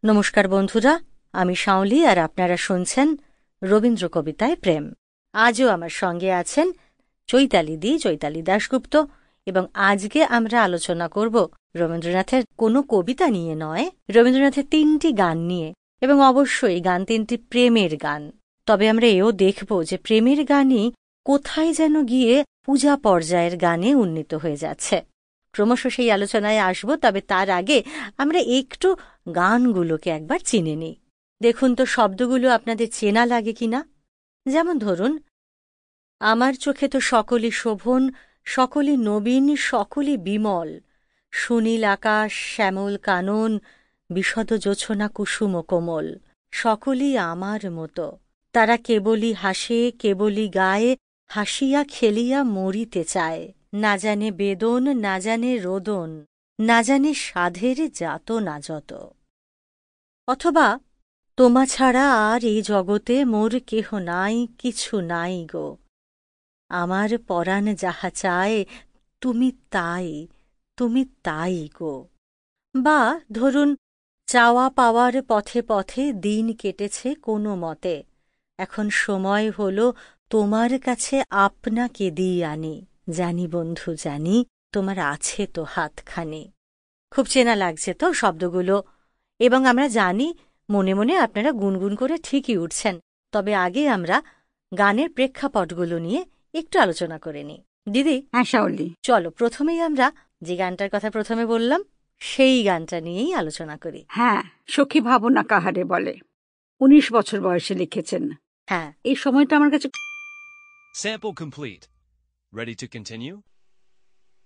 নমস্কার বন্ধুরা, আমি শাওলি আর আপনারা শুনছেন রবীন্দ্র কবিতায় প্রেম। আজও আমার সঙ্গে আছেন চৈতালি দাশগুপ্ত, এবং আজকে আমরা আলোচনা করব রবীন্দ্রনাথের কোনো কবিতা নিয়ে নয়, রবীন্দ্রনাথের 3টি গান নিয়ে, এবং অবশ্যই গান 3টি প্রেমের গান। তবে আমরা এও দেখব যে প্রেমের গানই কোথায় যেন গিয়ে পূজা পর্যায়ের গানে উন্নীত হয়ে যাচ্ছে। ক্রমশ সেই আলোচনায় আসব, তবে তার আগে আমরা একটু গানগুলোকে একবার চিনে নিই। দেখুন তো শব্দগুলো আপনাদের চেনা লাগে কিনা। যেমন ধরুন, আমার চোখে তো সকলই শোভন, সকলই নবীন, সকলই বিমল, সুনীল আকাশ, শ্যামল কানন, বিশদ জোছনা কুসুম কোমল, সকলই আমার মতো, তারা কেবলই হাসে, কেবলই গায়ে, হাসিয়া খেলিয়া মরিতে চায়, না জানে বেদন, না জানে রোদন, না জানে সাধের যাত না যত। অথবা, তোমা ছাড়া আর এই জগতে মোর কেহ নাই, কিছু নাই গো, আমার পরাণ যাহা চায়, তুমি তাই, তুমি তাই গো। বা ধরুন, চাওয়া পাওয়ার পথে পথে দিন কেটেছে কোনো মতে, এখন সময় হল তোমার কাছে আপনাকে দিয়ে আনি, জানি বন্ধু জানি, তোমার আছে তো হাতখানি। খুব চেনা লাগছে তো শব্দগুলো, এবং আমরা জানি মনে মনে আপনারা গুনগুন করে ঠিকই উঠছেন। তবে আগে আমরা গানের প্রেক্ষাপটগুলো নিয়ে একটু আলোচনা করে নিই। দিদি। হ্যাঁ শাওলি, চলো প্রথমেই আমরা যে গানটার কথা প্রথমে বললাম সেই গানটা নিয়েই আলোচনা করি। হ্যাঁ, সখী ভাবনা কাহারে বলে, 19 বছর বয়সে লিখেছেন। হ্যাঁ, এই সময়টা আমার কাছে Sample complete. Ready to continue?